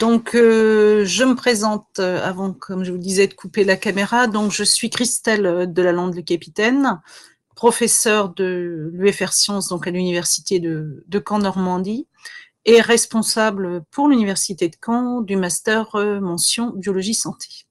Donc, je me présente avant, comme je vous le disais, de couper la caméra. Donc, je suis Christelle de Lalande-le-Capitaine, professeure de l'UFR Sciences, donc à l'université de Caen-Normandie, et responsable pour l'université de Caen du master mention biologie santé.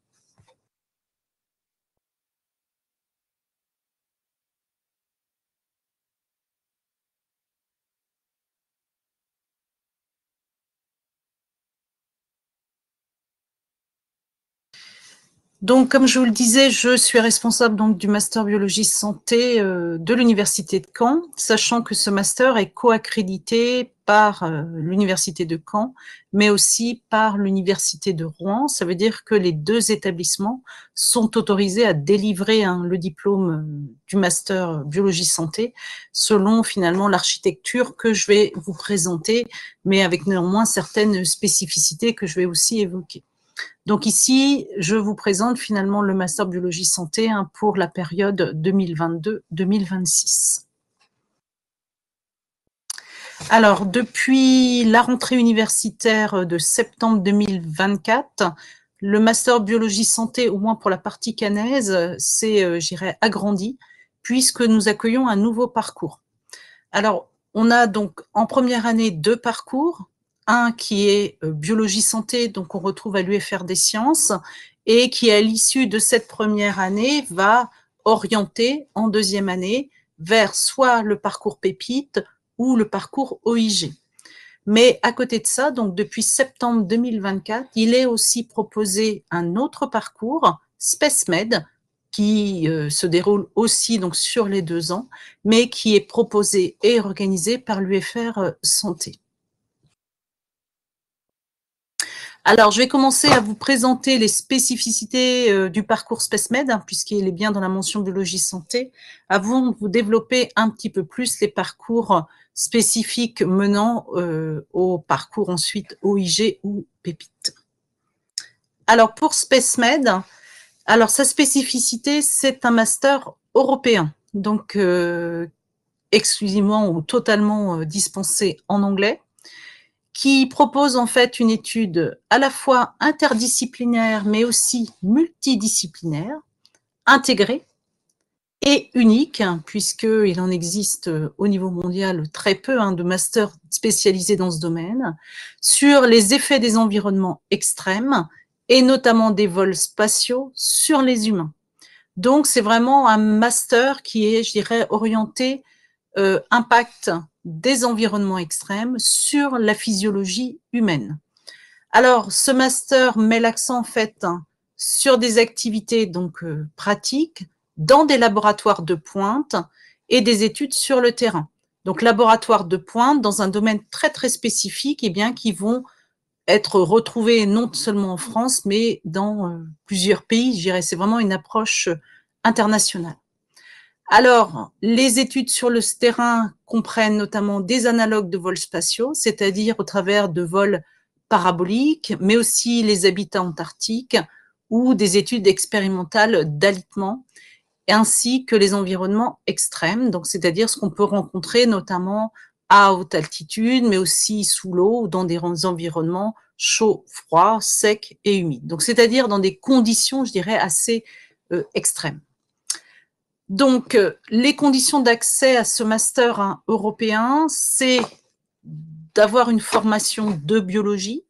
Donc, comme je vous le disais, je suis responsable donc du master biologie santé de l'université de Caen, sachant que ce master est co-accrédité par l'université de Caen, mais aussi par l'université de Rouen. Ça veut dire que les deux établissements sont autorisés à délivrer le diplôme du master biologie santé selon finalement l'architecture que je vais vous présenter, mais avec néanmoins certaines spécificités que je vais aussi évoquer. Donc ici, je vous présente finalement le master biologie santé pour la période 2022-2026. Alors, depuis la rentrée universitaire de septembre 2024, le master biologie santé, au moins pour la partie caennaise, s'est, j'irais, agrandi, puisque nous accueillons un nouveau parcours. Alors, on a donc en première année 2 parcours, un qui est biologie santé, donc on retrouve à l'UFR des sciences, et qui à l'issue de cette première année va orienter en deuxième année vers soit le parcours pépite ou le parcours OIG. Mais à côté de ça, donc depuis septembre 2024, il est aussi proposé un autre parcours, SpaceMed, qui se déroule aussi donc sur les 2 ans, mais qui est proposé et organisé par l'UFR Santé. Alors, je vais commencer à vous présenter les spécificités du parcours SpaceMed, puisqu'il est bien dans la mention biologie santé, avant de vous développer un petit peu plus les parcours spécifiques menant au parcours ensuite OIG ou pépite. Alors, pour SpaceMed, alors sa spécificité, c'est un master européen, donc exclusivement ou totalement dispensé en anglais, qui propose en fait une étude à la fois interdisciplinaire, mais aussi multidisciplinaire, intégrée et unique, puisqu'il en existe au niveau mondial très peu de masters spécialisés dans ce domaine, sur les effets des environnements extrêmes, et notamment des vols spatiaux sur les humains. Donc, c'est vraiment un master qui est, je dirais, orienté impact des environnements extrêmes sur la physiologie humaine. Alors, ce master met l'accent en fait sur des activités donc pratiques dans des laboratoires de pointe et des études sur le terrain. Donc, laboratoires de pointe dans un domaine très très spécifique, et bien qui vont être retrouvés non seulement en France, mais dans plusieurs pays. Je dirais, c'est vraiment une approche internationale. Alors, les études sur le terrain comprennent notamment des analogues de vols spatiaux, c'est-à-dire au travers de vols paraboliques, mais aussi les habitats antarctiques ou des études expérimentales d'alitement, ainsi que les environnements extrêmes, donc c'est-à-dire ce qu'on peut rencontrer notamment à haute altitude, mais aussi sous l'eau ou dans des environnements chauds, froids, secs et humides. Donc, c'est-à-dire dans des conditions, je dirais, assez extrêmes. Donc, les conditions d'accès à ce master européen, c'est d'avoir une formation de biologie,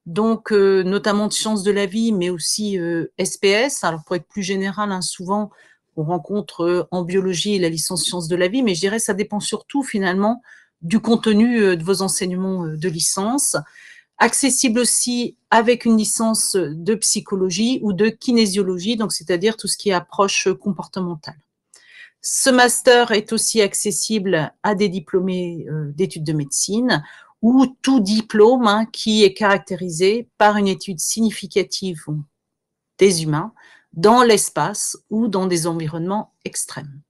donc notamment de sciences de la vie, mais aussi SPS. Alors, pour être plus général, souvent, on rencontre en biologie la licence sciences de la vie, mais je dirais que ça dépend surtout, finalement, du contenu de vos enseignements de licence. Accessible aussi avec une licence de psychologie ou de kinésiologie, donc c'est-à-dire tout ce qui est approche comportementale. Ce master est aussi accessible à des diplômés d'études de médecine ou tout diplôme qui est caractérisé par une étude significative des humains dans l'espace ou dans des environnements extrêmes.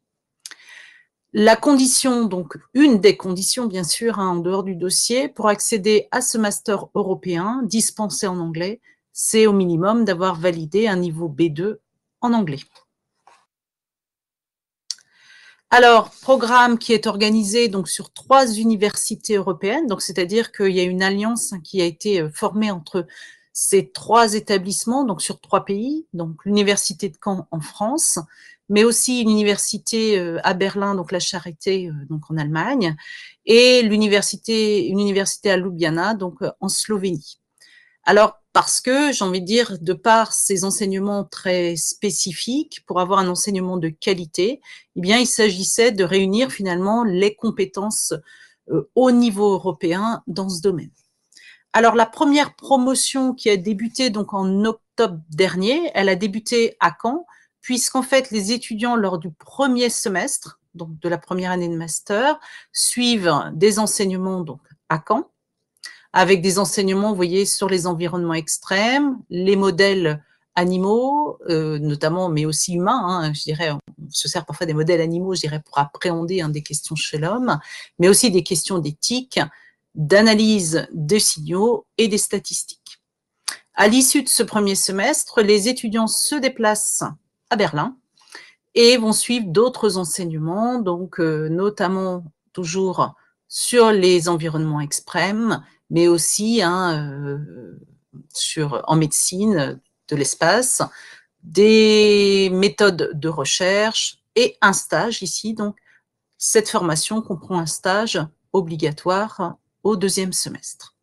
La condition, donc une des conditions bien sûr en dehors du dossier, pour accéder à ce master européen dispensé en anglais, c'est au minimum d'avoir validé un niveau B2 en anglais. Alors, programme qui est organisé donc sur 3 universités européennes, donc c'est-à-dire qu'il y a une alliance qui a été formée entre ces 3 établissements, donc sur 3 pays, donc l'université de Caen en France, mais aussi une université à Berlin, donc la Charité, donc en Allemagne, et une université à Ljubljana, donc en Slovénie. Alors, parce que, j'ai envie de dire, de par ces enseignements très spécifiques, pour avoir un enseignement de qualité, eh bien, il s'agissait de réunir finalement les compétences au niveau européen dans ce domaine. Alors, la première promotion qui a débuté donc en octobre dernier, elle a débuté à Caen, puisqu'en fait, les étudiants, lors du premier semestre, donc de la première année de master, suivent des enseignements donc à Caen, avec des enseignements, vous voyez, sur les environnements extrêmes, les modèles animaux, notamment, mais aussi humains, hein, je dirais, on se sert parfois des modèles animaux, je dirais, pour appréhender des questions chez l'homme, mais aussi des questions d'éthique, d'analyse des signaux et des statistiques. À l'issue de ce premier semestre, les étudiants se déplacent à Berlin et vont suivre d'autres enseignements, donc notamment toujours sur les environnements extrêmes, mais aussi en médecine de l'espace, des méthodes de recherche et un stage ici. Donc, cette formation comprend un stage obligatoire au 2e semestre.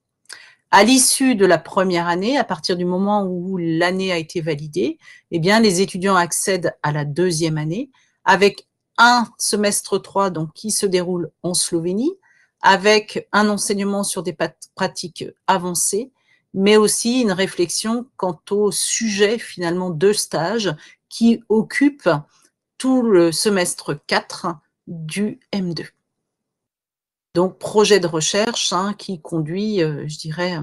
À l'issue de la première année, à partir du moment où l'année a été validée, eh bien, les étudiants accèdent à la 2e année avec un semestre 3 donc, qui se déroule en Slovénie, avec un enseignement sur des pratiques avancées, mais aussi une réflexion quant au sujet finalement de stage qui occupe tout le semestre 4 du M2. Donc, projet de recherche qui conduit, je dirais,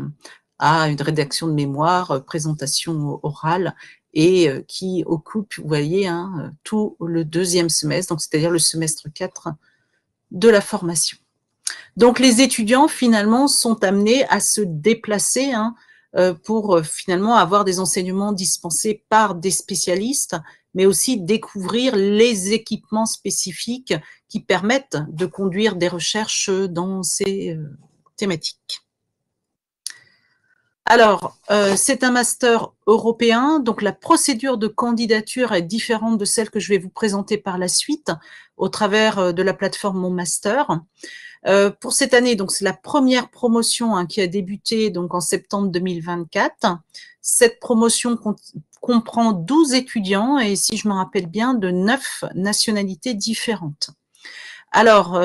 à une rédaction de mémoire, présentation orale et qui occupe, vous voyez, tout le 2e semestre, donc c'est-à-dire le semestre 4 de la formation. Donc, les étudiants, finalement, sont amenés à se déplacer pour finalement avoir des enseignements dispensés par des spécialistes, mais aussi découvrir les équipements spécifiques qui permettent de conduire des recherches dans ces thématiques. Alors, c'est un master européen, donc la procédure de candidature est différente de celle que je vais vous présenter par la suite au travers de la plateforme Mon Master. Pour cette année, donc c'est la première promotion qui a débuté donc en septembre 2024. Cette promotion comprend 12 étudiants et, si je me rappelle bien, de 9 nationalités différentes. Alors,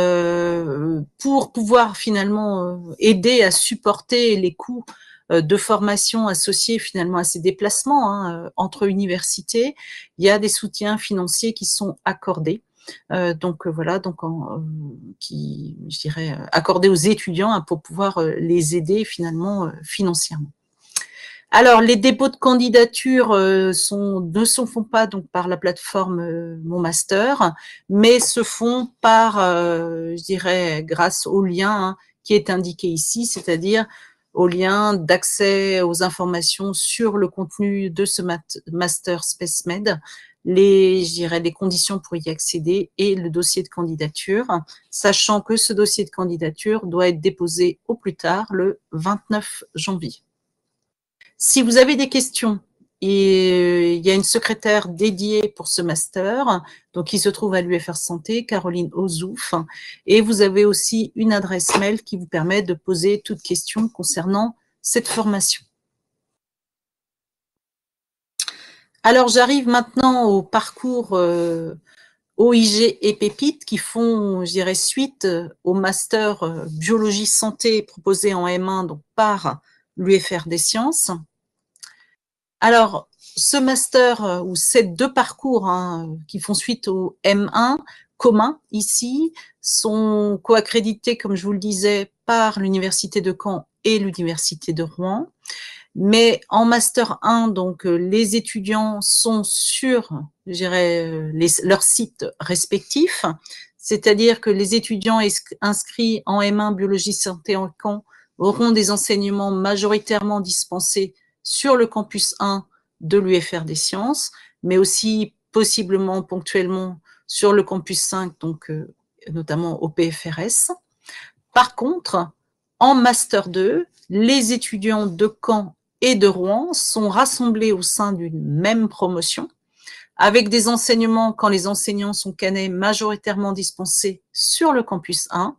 pour pouvoir finalement aider à supporter les coûts de formation associés finalement à ces déplacements entre universités, il y a des soutiens financiers qui sont accordés. Donc voilà, donc qui, je dirais, accordés aux étudiants pour pouvoir les aider finalement financièrement. Alors, les dépôts de candidature ne se font pas donc par la plateforme Mon Master, mais se font par, je dirais, grâce au lien qui est indiqué ici, c'est-à-dire au lien d'accès aux informations sur le contenu de ce Master SpaceMed, je dirais, les conditions pour y accéder et le dossier de candidature, sachant que ce dossier de candidature doit être déposé au plus tard le 29 janvier. Si vous avez des questions, il y a une secrétaire dédiée pour ce master, donc qui se trouve à l'UFR Santé, Caroline Ozouf, et vous avez aussi une adresse mail qui vous permet de poser toute question concernant cette formation. Alors, j'arrive maintenant au parcours OIG et Pépite qui font, je dirais, suite au master biologie santé proposé en M1 donc par l'UFR des sciences. Alors, ce master ou ces 2 parcours qui font suite au M1 commun ici sont co-accrédités, comme je vous le disais, par l'Université de Caen et l'Université de Rouen. Mais en master 1, donc les étudiants sont sur, je dirais, leurs sites respectifs, c'est-à-dire que les étudiants inscrits en M1 biologie santé en Caen auront des enseignements majoritairement dispensés sur le campus 1 de l'UFR des sciences, mais aussi possiblement ponctuellement sur le campus 5, donc notamment au PFRS. Par contre, en Master 2, les étudiants de Caen et de Rouen sont rassemblés au sein d'une même promotion, avec des enseignements quand les enseignants sont cannais majoritairement dispensés sur le campus 1,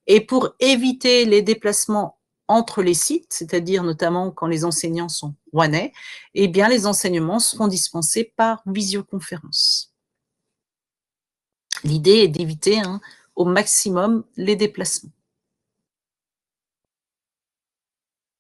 et pour éviter les déplacements entre les sites, c'est-à-dire notamment quand les enseignants sont rouennais, eh bien les enseignements seront dispensés par visioconférence. L'idée est d'éviter au maximum les déplacements.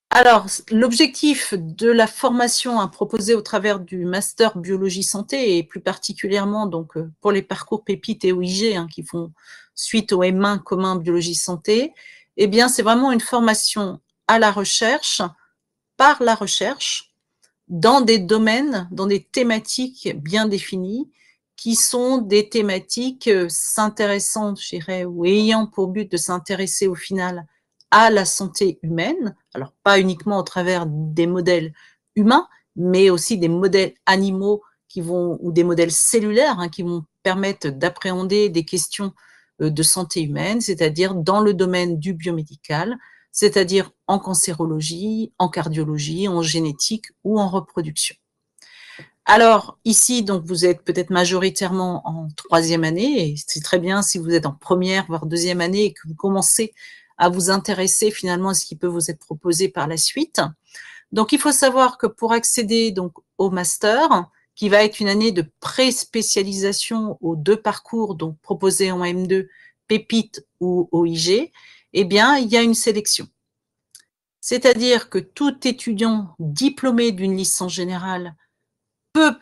Alors, l'objectif de la formation proposée au travers du master biologie santé, et plus particulièrement donc pour les parcours pépites et OIG qui font suite au M1 commun biologie santé, eh bien c'est vraiment une formation à la recherche, par la recherche, dans des domaines, dans des thématiques bien définies, qui sont des thématiques s'intéressant, je dirais, ou ayant pour but de s'intéresser au final à la santé humaine, alors pas uniquement au travers des modèles humains, mais aussi des modèles animaux ou des modèles cellulaires qui vont permettre d'appréhender des questions de santé humaine, c'est-à-dire dans le domaine du biomédical, c'est-à-dire en cancérologie, en cardiologie, en génétique ou en reproduction. Alors, ici, donc, vous êtes peut-être majoritairement en 3e année, et c'est très bien si vous êtes en première, voire 2e année, et que vous commencez à vous intéresser finalement à ce qui peut vous être proposé par la suite. Donc, il faut savoir que pour accéder donc au master, qui va être une année de pré-spécialisation aux 2 parcours donc proposés en M2, pépite ou OIG, eh bien, il y a une sélection. C'est-à-dire que tout étudiant diplômé d'une licence générale peut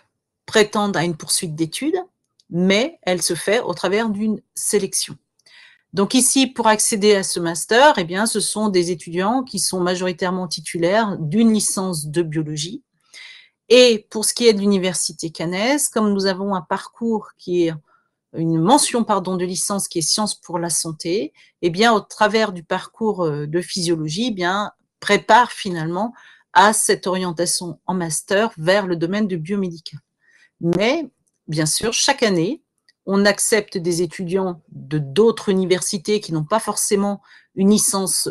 prétendre à une poursuite d'études, mais elle se fait au travers d'une sélection. Donc ici, pour accéder à ce master, eh bien, ce sont des étudiants qui sont majoritairement titulaires d'une licence de biologie. Et pour ce qui est de l'université caennaise, comme nous avons un parcours qui est une mention de licence qui est sciences pour la santé, eh bien, au travers du parcours de physiologie, eh bien, prépare finalement à cette orientation en master vers le domaine du biomédical. Mais, bien sûr, chaque année, on accepte des étudiants de d'autres universités qui n'ont pas forcément une licence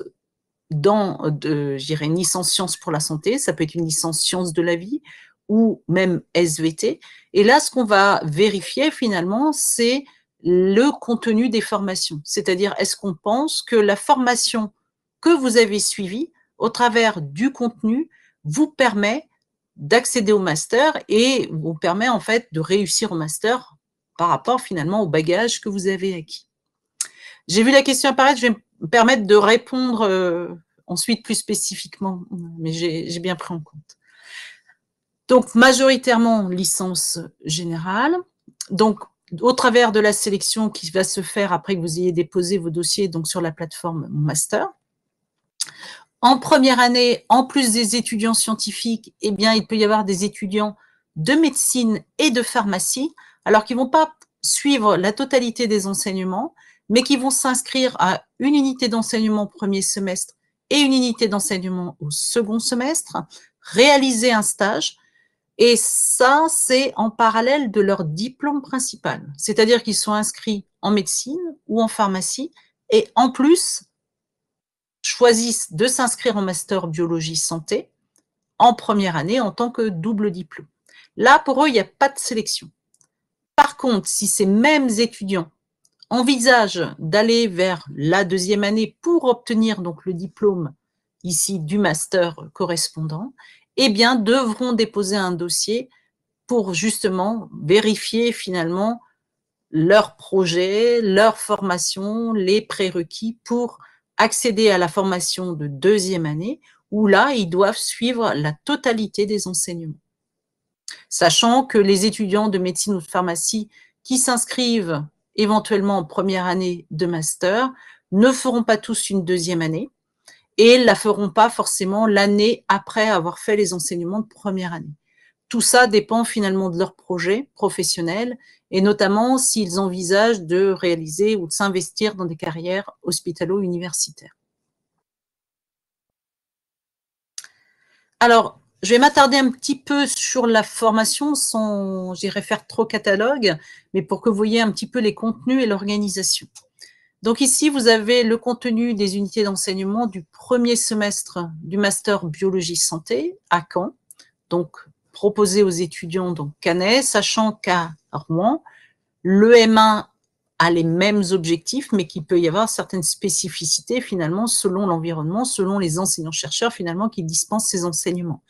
une licence sciences pour la santé, ça peut être une licence sciences de la vie ou même SVT. Et là, ce qu'on va vérifier finalement, c'est le contenu des formations. C'est-à-dire, est-ce qu'on pense que la formation que vous avez suivie, au travers du contenu, vous permet d'accéder au master et vous permet en fait de réussir au master par rapport finalement au bagage que vous avez acquis. J'ai vu la question apparaître, je vais me permettre de répondre ensuite plus spécifiquement, mais j'ai bien pris en compte. Donc, majoritairement licence générale. Donc, au travers de la sélection qui va se faire après que vous ayez déposé vos dossiers donc sur la plateforme Mon Master. En première année, en plus des étudiants scientifiques, eh bien, il peut y avoir des étudiants de médecine et de pharmacie, alors qu'ils ne vont pas suivre la totalité des enseignements, mais qui vont s'inscrire à une unité d'enseignement au premier semestre et une unité d'enseignement au second semestre, réaliser un stage, et ça, c'est en parallèle de leur diplôme principal. C'est-à-dire qu'ils sont inscrits en médecine ou en pharmacie, et en plus, choisissent de s'inscrire en master biologie santé en première année en tant que double diplôme. Là, pour eux, il n'y a pas de sélection. Par contre, si ces mêmes étudiants envisagent d'aller vers la 2e année pour obtenir donc le diplôme ici du master correspondant, eh bien, devront déposer un dossier pour justement vérifier finalement leur projet, leur formation, les prérequis pour accéder à la formation de 2e année, où là, ils doivent suivre la totalité des enseignements. Sachant que les étudiants de médecine ou de pharmacie qui s'inscrivent éventuellement en première année de master ne feront pas tous une 2e année et ne la feront pas forcément l'année après avoir fait les enseignements de première année. Tout ça dépend finalement de leur projet professionnel et notamment s'ils envisagent de réaliser ou de s'investir dans des carrières hospitalo-universitaires. Alors, je vais m'attarder un petit peu sur la formation sans, j'irai faire trop catalogue, mais pour que vous voyez un petit peu les contenus et l'organisation. Donc ici, vous avez le contenu des unités d'enseignement du premier semestre du master biologie santé à Caen, donc proposé aux étudiants donc Canet, sachant qu'à Rouen, le M1 a les mêmes objectifs, mais qu'il peut y avoir certaines spécificités finalement selon l'environnement, selon les enseignants-chercheurs finalement qui dispensent ces enseignements.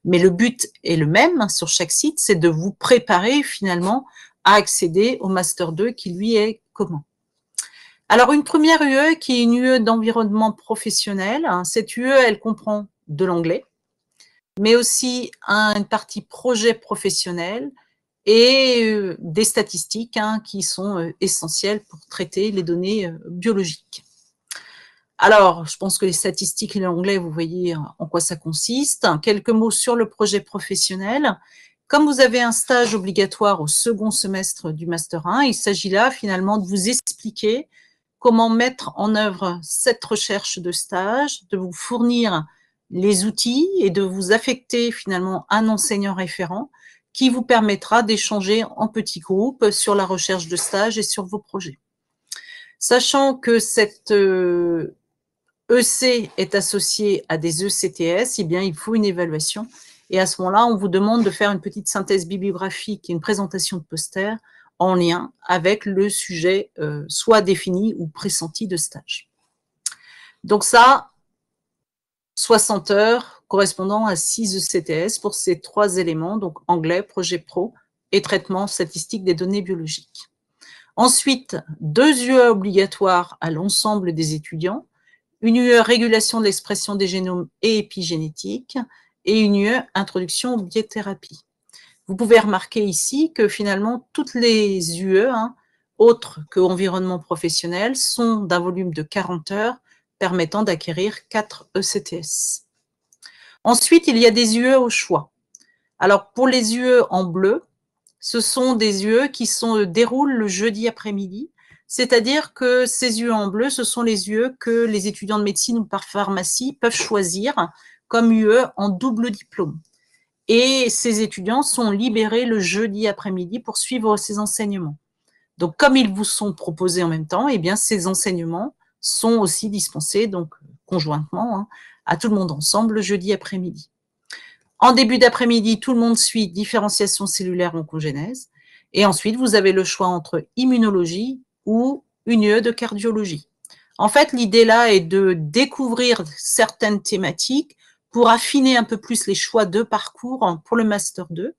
Mais le but est le même sur chaque site, c'est de vous préparer finalement à accéder au Master 2 qui lui est commun. Alors une première UE qui est une UE d'environnement professionnel, cette UE elle comprend de l'anglais, mais aussi une partie projet professionnel, et des statistiques qui sont essentielles pour traiter les données biologiques. Alors, je pense que les statistiques et l'anglais, vous voyez en quoi ça consiste. Quelques mots sur le projet professionnel. Comme vous avez un stage obligatoire au second semestre du Master 1, il s'agit là finalement de vous expliquer comment mettre en œuvre cette recherche de stage, de vous fournir les outils et de vous affecter finalement un enseignant référent qui vous permettra d'échanger en petits groupes sur la recherche de stage et sur vos projets. Sachant que cette EC est associée à des ECTS, eh bien, il faut une évaluation. Et à ce moment-là, on vous demande de faire une petite synthèse bibliographique et une présentation de poster en lien avec le sujet soit défini ou pressenti de stage. Donc ça, 60 heures correspondant à 6 ECTS pour ces 3 éléments, donc anglais, projet pro et traitement statistique des données biologiques. Ensuite, 2 UE obligatoires à l'ensemble des étudiants, une UE régulation de l'expression des génomes et épigénétique et une UE introduction aux biothérapies. Vous pouvez remarquer ici que finalement, toutes les UE, autres que environnement professionnel, sont d'un volume de 40 heures permettant d'acquérir 4 ECTS. Ensuite, il y a des UE au choix. Alors, pour les UE en bleu, ce sont des UE qui se déroulent le jeudi après-midi, c'est-à-dire que ces UE en bleu, ce sont les UE que les étudiants de médecine ou par pharmacie peuvent choisir comme UE en double diplôme. Et ces étudiants sont libérés le jeudi après-midi pour suivre ces enseignements. Donc, comme ils vous sont proposés en même temps, eh bien, ces enseignements sont aussi dispensés, donc conjointement, à tout le monde ensemble le jeudi après-midi. En début d'après-midi, tout le monde suit différenciation cellulaire oncogénèse. Et ensuite, vous avez le choix entre immunologie ou une UE de cardiologie. En fait, l'idée là est de découvrir certaines thématiques pour affiner un peu plus les choix de parcours pour le Master 2.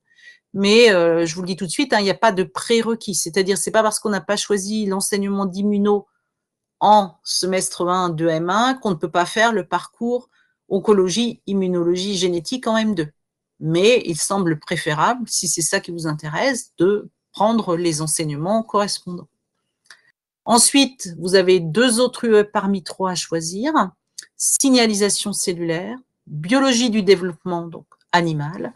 Mais je vous le dis tout de suite, il n'y a pas de prérequis. C'est-à-dire, c'est pas parce qu'on n'a pas choisi l'enseignement d'immuno en semestre 1 de M1 qu'on ne peut pas faire le parcours oncologie, immunologie, génétique en M2. Mais il semble préférable, si c'est ça qui vous intéresse, de prendre les enseignements correspondants. Ensuite, vous avez 2 autres UE parmi 3 à choisir. Signalisation cellulaire, biologie du développement, donc animal,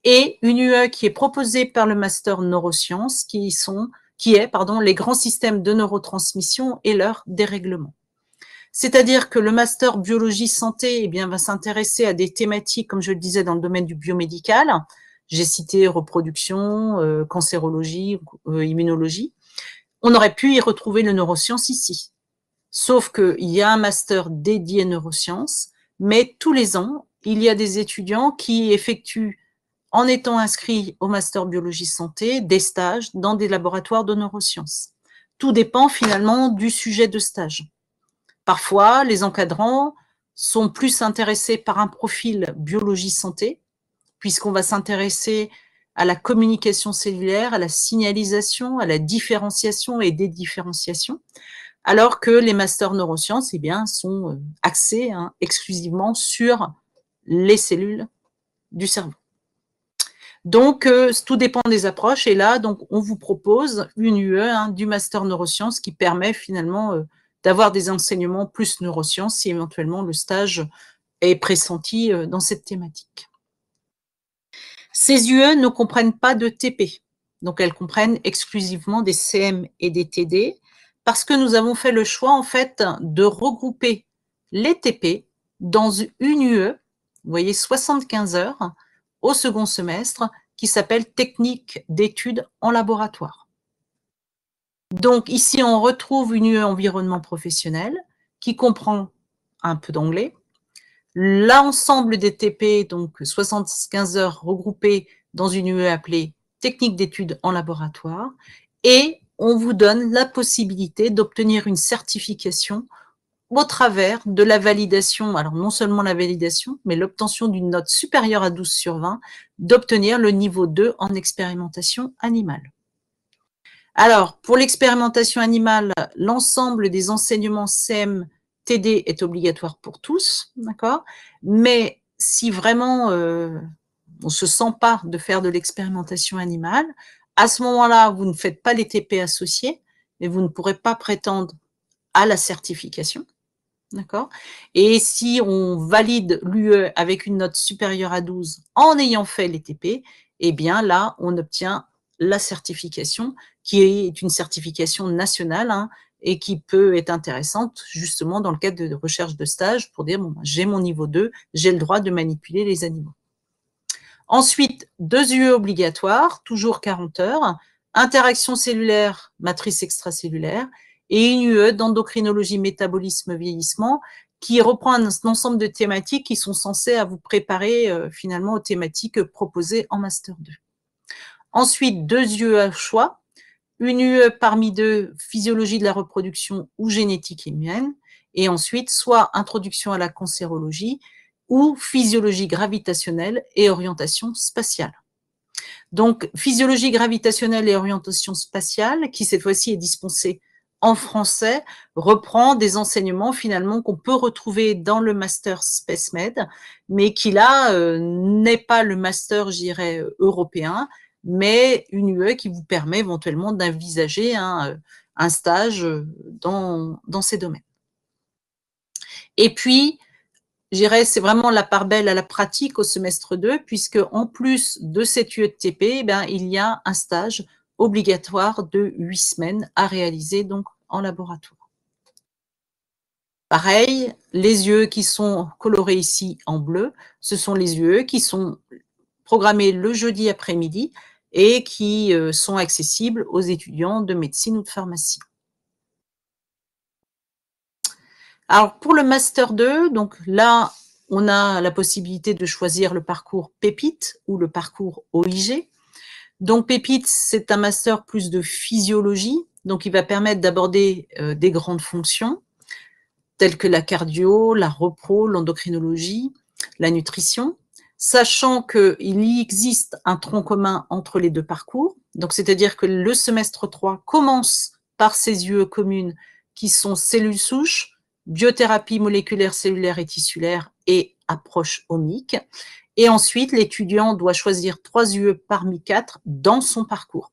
et une UE qui est proposée par le Master Neurosciences, qui est les grands systèmes de neurotransmission et leur dérèglement. C'est-à-dire que le Master Biologie Santé eh bien, va s'intéresser à des thématiques, comme je le disais, dans le domaine du biomédical. J'ai cité reproduction, cancérologie, immunologie. On aurait pu y retrouver le neurosciences ici. Sauf qu'il y a un master dédié neurosciences, mais tous les ans, il y a des étudiants qui effectuent, en étant inscrits au master biologie santé, des stages dans des laboratoires de neurosciences. Tout dépend finalement du sujet de stage. Parfois, les encadrants sont plus intéressés par un profil biologie santé, puisqu'on va s'intéresser à la communication cellulaire, à la signalisation, à la différenciation et dédifférenciation, alors que les masters neurosciences eh bien, sont axés exclusivement sur les cellules du cerveau. Donc, tout dépend des approches. Et là, donc, on vous propose une UE du master neurosciences qui permet finalement d'avoir des enseignements plus neurosciences si éventuellement le stage est pressenti dans cette thématique. Ces UE ne comprennent pas de TP, donc elles comprennent exclusivement des CM et des TD, parce que nous avons fait le choix en fait de regrouper les TP dans une UE, vous voyez 75 heures, au second semestre qui s'appelle technique d'études en laboratoire. Donc ici, on retrouve une UE environnement professionnel qui comprend un peu d'anglais, l'ensemble des TP, donc 75 heures regroupées dans une UE appelée technique d'études en laboratoire, et on vous donne la possibilité d'obtenir une certification au travers de la validation, alors non seulement la validation, mais l'obtention d'une note supérieure à 12 sur 20, d'obtenir le niveau 2 en expérimentation animale. Alors, pour l'expérimentation animale, l'ensemble des enseignements CMTD est obligatoire pour tous, d'accord? Mais si vraiment on ne se sent pas de faire de l'expérimentation animale, à ce moment-là, vous ne faites pas les TP associés, mais vous ne pourrez pas prétendre à la certification. D'accord? Et si on valide l'UE avec une note supérieure à 12 en ayant fait les TP, eh bien là, on obtient la certification qui est une certification nationale hein, et qui peut être intéressante justement dans le cadre de recherche de stage pour dire bon, j'ai mon niveau 2, j'ai le droit de manipuler les animaux. Ensuite, 2 UE obligatoires, toujours 40 heures, interaction cellulaire, matrice extracellulaire, et une UE d'endocrinologie, métabolisme, vieillissement, qui reprend un ensemble de thématiques qui sont censées à vous préparer finalement aux thématiques proposées en Master 2. Ensuite, 2 UE à choix, une UE parmi deux, physiologie de la reproduction ou génétique humaine, et ensuite, soit introduction à la cancérologie, ou physiologie gravitationnelle et orientation spatiale. Donc, physiologie gravitationnelle et orientation spatiale, qui cette fois-ci est dispensée en français, reprend des enseignements finalement qu'on peut retrouver dans le master SpaceMed, mais qui là n'est pas le master, je dirais, européen, mais une UE qui vous permet éventuellement d'envisager un stage dans ces domaines. Et puis, je dirais, c'est vraiment la part belle à la pratique au semestre 2, puisque en plus de cette UETP, il y a un stage obligatoire de 8 semaines à réaliser donc en laboratoire. Pareil, les UE qui sont colorés ici en bleu, ce sont les UE qui sont programmés le jeudi après-midi et qui sont accessibles aux étudiants de médecine ou de pharmacie. Alors, pour le Master 2, donc là, on a la possibilité de choisir le parcours Pépite ou le parcours OIG. Donc, Pépite, c'est un master plus de physiologie, donc il va permettre d'aborder des grandes fonctions, telles que la cardio, la repro, l'endocrinologie, la nutrition, sachant qu'il existe un tronc commun entre les deux parcours. Donc, c'est-à-dire que le semestre 3 commence par ces UE communes qui sont cellules souches, biothérapie moléculaire, cellulaire et tissulaire et approche omique. Et ensuite, l'étudiant doit choisir 3 UE parmi 4 dans son parcours.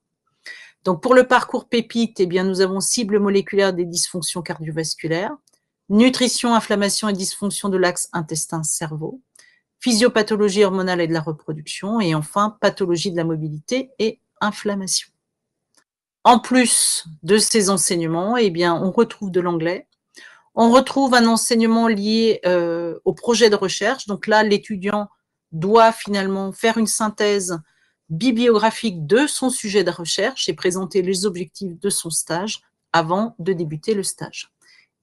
Donc, pour le parcours Pépite, eh bien, nous avons cible moléculaire des dysfonctions cardiovasculaires, nutrition, inflammation et dysfonction de l'axe intestin-cerveau, physiopathologie hormonale et de la reproduction, et enfin, pathologie de la mobilité et inflammation. En plus de ces enseignements, eh bien, on retrouve de l'anglais, on retrouve un enseignement lié au projet de recherche. Donc là, l'étudiant doit finalement faire une synthèse bibliographique de son sujet de recherche et présenter les objectifs de son stage avant de débuter le stage.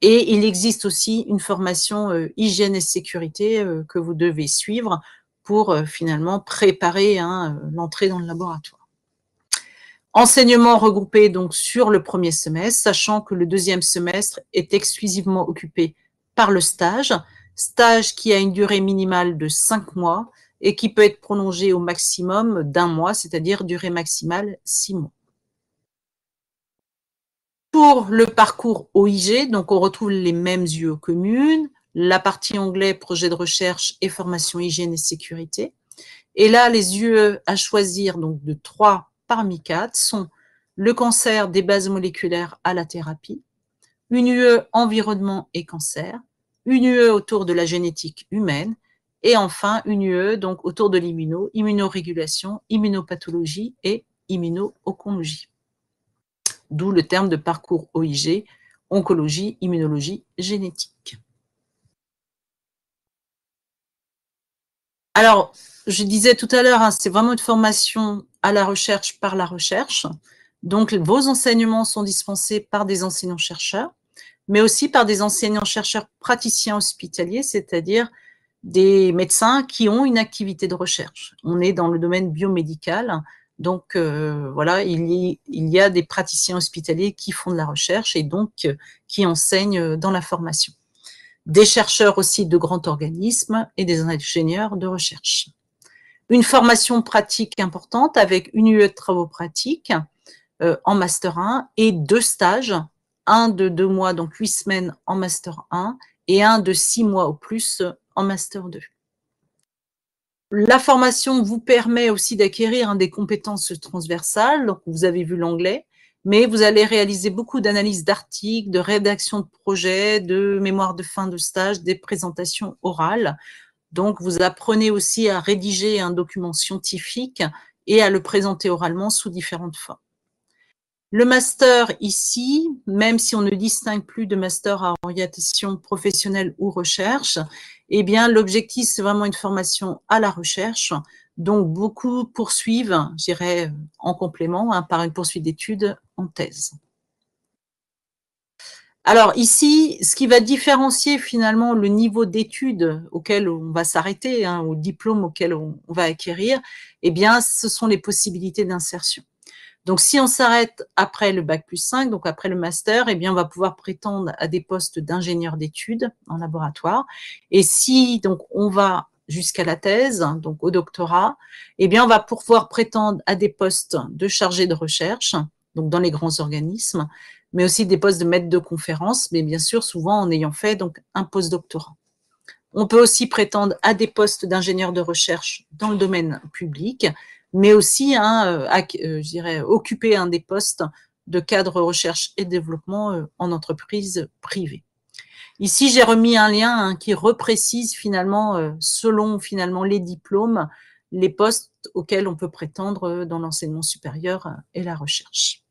Et il existe aussi une formation hygiène et sécurité que vous devez suivre pour finalement préparer l'entrée dans le laboratoire. Enseignement regroupé donc sur le premier semestre, sachant que le deuxième semestre est exclusivement occupé par le stage qui a une durée minimale de 5 mois et qui peut être prolongé au maximum d'1 mois, c'est-à-dire durée maximale 6 mois. Pour le parcours OIG, donc on retrouve les mêmes UE communes, la partie anglais, projet de recherche et formation hygiène et sécurité. Et là, les UE à choisir donc de 3 parmi 4 sont le cancer des bases moléculaires à la thérapie, une UE environnement et cancer, une UE autour de la génétique humaine et enfin une UE donc autour de immunorégulation, immunopathologie et immuno-oncologie. D'où le terme de parcours OIG, oncologie, immunologie, génétique. Alors, je disais tout à l'heure, hein, c'est vraiment une formation à la recherche par la recherche. Donc, vos enseignements sont dispensés par des enseignants-chercheurs, mais aussi par des enseignants-chercheurs praticiens hospitaliers, c'est-à-dire des médecins qui ont une activité de recherche. On est dans le domaine biomédical, donc voilà, il y a des praticiens hospitaliers qui font de la recherche et donc qui enseignent dans la formation. Des chercheurs aussi de grands organismes et des ingénieurs de recherche. Une formation pratique importante avec une UE de travaux pratiques en Master 1 et 2 stages, un de 2 mois, donc 8 semaines en Master 1 et un de 6 mois au plus en Master 2. La formation vous permet aussi d'acquérir des compétences transversales, donc vous avez vu l'anglais, mais vous allez réaliser beaucoup d'analyses d'articles, de rédaction de projets, de mémoire de fin de stage, des présentations orales. Donc, vous apprenez aussi à rédiger un document scientifique et à le présenter oralement sous différentes formes. Le master ici, même si on ne distingue plus de master à orientation professionnelle ou recherche, eh bien, l'objectif, c'est vraiment une formation à la recherche. Donc, beaucoup poursuivent, je dirais, en complément, par une poursuite d'études en thèse. Alors ici, ce qui va différencier finalement le niveau d'études auquel on va s'arrêter, au diplôme auquel on va acquérir, eh bien, ce sont les possibilités d'insertion. Donc, si on s'arrête après le bac+5, donc après le master, eh bien, on va pouvoir prétendre à des postes d'ingénieur d'études en laboratoire. Et si donc on va jusqu'à la thèse, donc au doctorat, eh bien, on va pouvoir prétendre à des postes de chargé de recherche, donc dans les grands organismes, mais aussi des postes de maître de conférence, mais bien sûr, souvent en ayant fait donc un postdoctorat. On peut aussi prétendre à des postes d'ingénieur de recherche dans le domaine public, mais aussi, je dirais, occuper des postes de cadre recherche et développement en entreprise privée. Ici, j'ai remis un lien qui reprécise finalement, selon finalement les diplômes, les postes auxquels on peut prétendre dans l'enseignement supérieur et la recherche.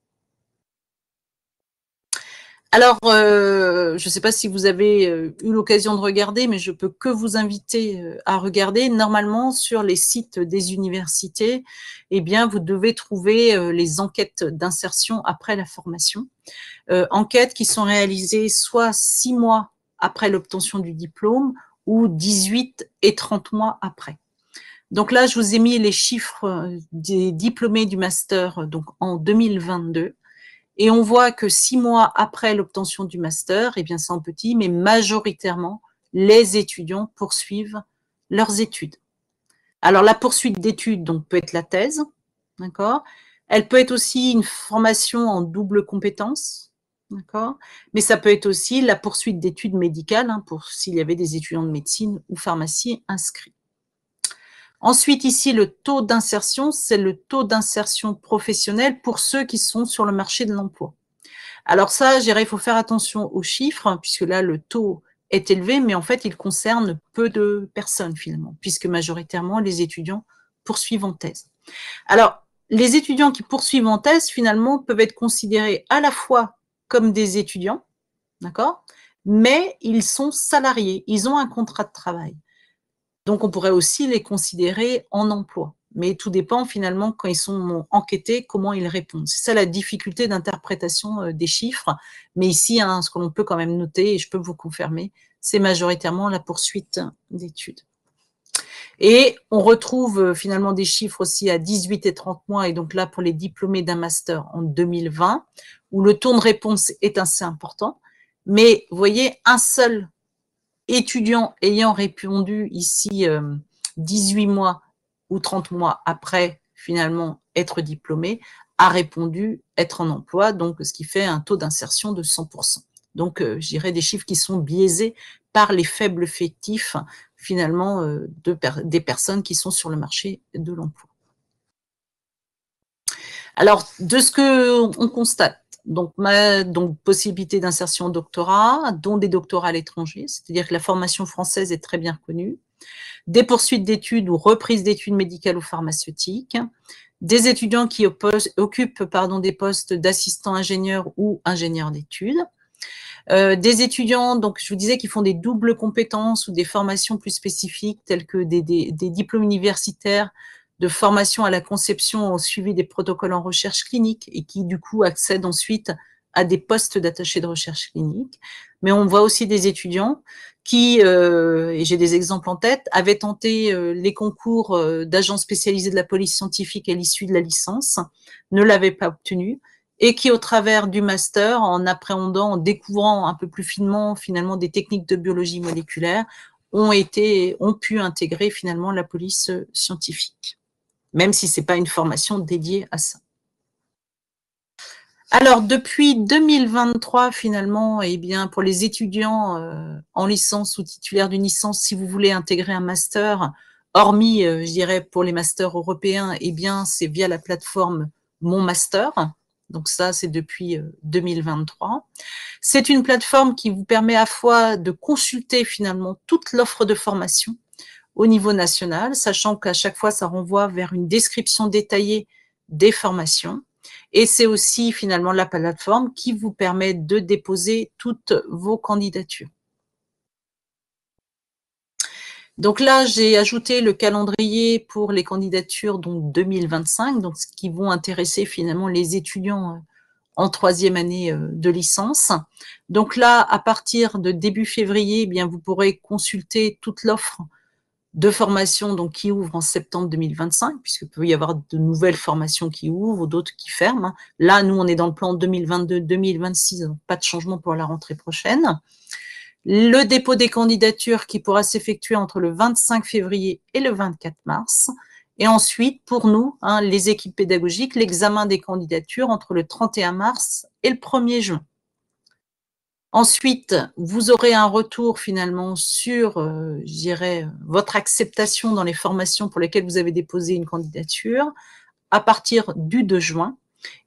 Alors, je ne sais pas si vous avez eu l'occasion de regarder, mais je peux que vous inviter à regarder. Normalement, sur les sites des universités, eh bien, vous devez trouver les enquêtes d'insertion après la formation. Enquêtes qui sont réalisées soit 6 mois après l'obtention du diplôme ou 18 et 30 mois après. Donc là, je vous ai mis les chiffres des diplômés du master donc en 2022. Et on voit que 6 mois après l'obtention du master, eh bien c'est en petit, mais majoritairement, les étudiants poursuivent leurs études. Alors la poursuite d'études donc peut être la thèse, d'accord. Elle peut être aussi une formation en double compétence, d'accord. Mais ça peut être aussi la poursuite d'études médicales pour s'il y avait des étudiants de médecine ou pharmacie inscrits. Ensuite, ici, le taux d'insertion, c'est le taux d'insertion professionnelle pour ceux qui sont sur le marché de l'emploi. Alors ça, je dirais, il faut faire attention aux chiffres, puisque là, le taux est élevé, mais en fait, il concerne peu de personnes finalement, puisque majoritairement, les étudiants poursuivent en thèse. Alors, les étudiants qui poursuivent en thèse, finalement, peuvent être considérés à la fois comme des étudiants, d'accord, mais ils sont salariés, ils ont un contrat de travail. Donc, on pourrait aussi les considérer en emploi. Mais tout dépend finalement, quand ils sont enquêtés, comment ils répondent. C'est ça la difficulté d'interprétation des chiffres. Mais ici, ce que l'on peut quand même noter, et je peux vous confirmer, c'est majoritairement la poursuite d'études. Et on retrouve finalement des chiffres aussi à 18 et 30 mois, et donc là, pour les diplômés d'un master en 2020, où le taux de réponse est assez important. Mais vous voyez, un seul étudiant ayant répondu ici 18 mois ou 30 mois après finalement être diplômé, a répondu être en emploi, donc ce qui fait un taux d'insertion de 100%. Donc, je dirais des chiffres qui sont biaisés par les faibles effectifs finalement des personnes qui sont sur le marché de l'emploi. Alors, de ce qu'on constate, donc possibilité d'insertion au doctorat, dont des doctorats à l'étranger, c'est-à-dire que la formation française est très bien reconnue, des poursuites d'études ou reprises d'études médicales ou pharmaceutiques, des étudiants qui occupent des postes d'assistant ingénieur ou ingénieur d'études, Des étudiants, donc je vous disais, qui font des doubles compétences ou des formations plus spécifiques, telles que des diplômes universitaires de formation à la conception au suivi des protocoles en recherche clinique et qui, du coup, accèdent ensuite à des postes d'attachés de recherche clinique. Mais on voit aussi des étudiants qui, et j'ai des exemples en tête, avaient tenté les concours d'agents spécialisés de la police scientifique à l'issue de la licence, ne l'avaient pas obtenu, et qui, au travers du master, en appréhendant, en découvrant un peu plus finement finalement des techniques de biologie moléculaire, ont pu intégrer finalement la police scientifique, même si c'est pas une formation dédiée à ça. Alors, depuis 2023, finalement, eh bien, pour les étudiants en licence ou titulaires d'une licence, si vous voulez intégrer un master, hormis, je dirais, pour les masters européens, eh bien, c'est via la plateforme Mon Master. Donc ça, c'est depuis 2023. C'est une plateforme qui vous permet à la fois de consulter finalement toute l'offre de formation au niveau national, sachant qu'à chaque fois, ça renvoie vers une description détaillée des formations. Et c'est aussi finalement la plateforme qui vous permet de déposer toutes vos candidatures. Donc là, j'ai ajouté le calendrier pour les candidatures donc 2025, donc ce qui vont intéresser finalement les étudiants en troisième année de licence. Donc là, à partir de début février, eh bien, vous pourrez consulter toute l'offre de formation donc, qui ouvre en septembre 2025, puisqu'il peut y avoir de nouvelles formations qui ouvrent ou d'autres qui ferment. Là, nous, on est dans le plan 2022-2026, donc pas de changement pour la rentrée prochaine. Le dépôt des candidatures qui pourra s'effectuer entre le 25 février et le 24 mars. Et ensuite, pour nous, les équipes pédagogiques, l'examen des candidatures entre le 31 mars et le 1er juin. Ensuite, vous aurez un retour finalement sur, je dirais, votre acceptation dans les formations pour lesquelles vous avez déposé une candidature à partir du 2 juin.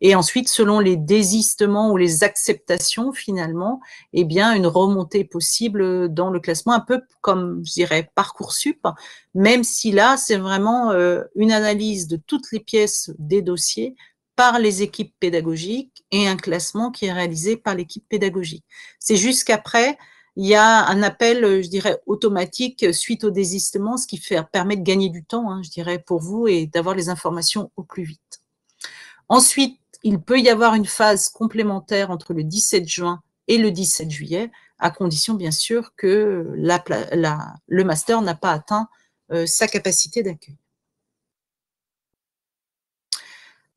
Et ensuite, selon les désistements ou les acceptations finalement, eh bien, une remontée possible dans le classement, un peu comme, je dirais, Parcoursup, même si là, c'est vraiment une analyse de toutes les pièces des dossiers par les équipes pédagogiques et un classement qui est réalisé par l'équipe pédagogique. C'est juste qu'après, il y a un appel, je dirais, automatique suite au désistement, ce qui permet de gagner du temps, je dirais, pour vous et d'avoir les informations au plus vite. Ensuite, il peut y avoir une phase complémentaire entre le 17 juin et le 17 juillet, à condition bien sûr que le master n'a pas atteint sa capacité d'accueil.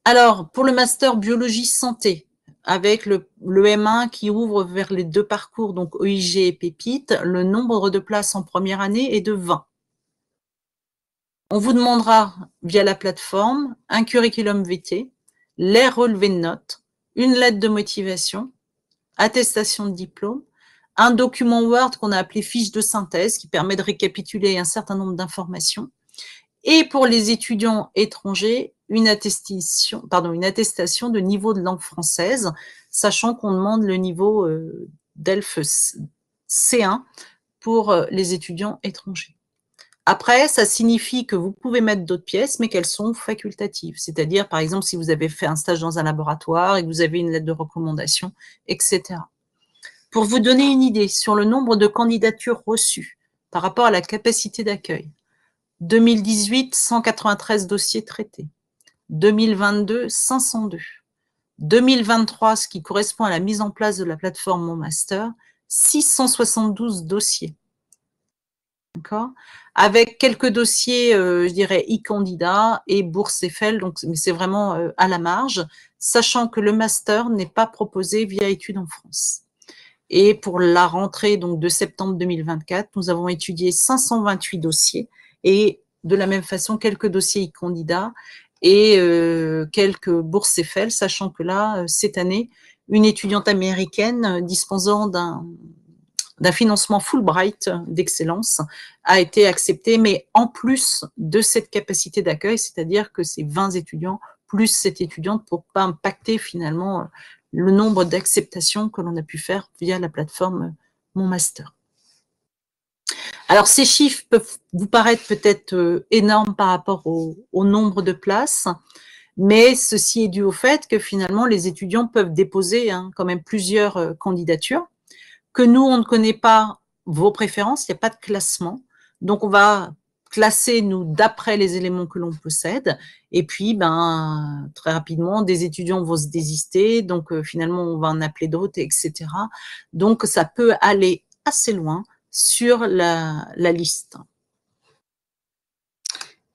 Alors, pour le master biologie santé, avec le M1 qui ouvre vers les deux parcours, donc OIG et Pépite, le nombre de places en première année est de 20. On vous demandera, via la plateforme, un curriculum vitae, les relevés de notes, une lettre de motivation, attestation de diplôme, un document Word qu'on a appelé fiche de synthèse qui permet de récapituler un certain nombre d'informations. Et pour les étudiants étrangers, une attestation de niveau de langue française, sachant qu'on demande le niveau DELF C1 pour les étudiants étrangers. Après, ça signifie que vous pouvez mettre d'autres pièces, mais qu'elles sont facultatives. C'est-à-dire, par exemple, si vous avez fait un stage dans un laboratoire et que vous avez une lettre de recommandation, etc. Pour vous donner une idée sur le nombre de candidatures reçues par rapport à la capacité d'accueil, 2018, 193 dossiers traités. 2022, 502. 2023, ce qui correspond à la mise en place de la plateforme Mon Master, 672 dossiers. D'accord ? Avec quelques dossiers, je dirais, e-candidat et bourse Eiffel, donc c'est vraiment à la marge, sachant que le master n'est pas proposé via Études en France. Et pour la rentrée donc, de septembre 2024, nous avons étudié 528 dossiers et de la même façon, quelques dossiers e-candidats et quelques bourses Eiffel, sachant que là, cette année, une étudiante américaine disposant d'un financement Fulbright d'excellence a été acceptée, mais en plus de cette capacité d'accueil, c'est-à-dire que c'est 20 étudiants plus cette étudiante pour ne pas impacter finalement le nombre d'acceptations que l'on a pu faire via la plateforme Mon Master. Alors, ces chiffres peuvent vous paraître peut-être énormes par rapport au nombre de places, mais ceci est dû au fait que finalement, les étudiants peuvent déposer quand même plusieurs candidatures que nous, on ne connaît pas vos préférences, il n'y a pas de classement. Donc, on va classer, nous, d'après les éléments que l'on possède. Et puis, ben, très rapidement, des étudiants vont se désister. Donc, finalement, on va en appeler d'autres, etc. Donc, ça peut aller assez loin sur la liste.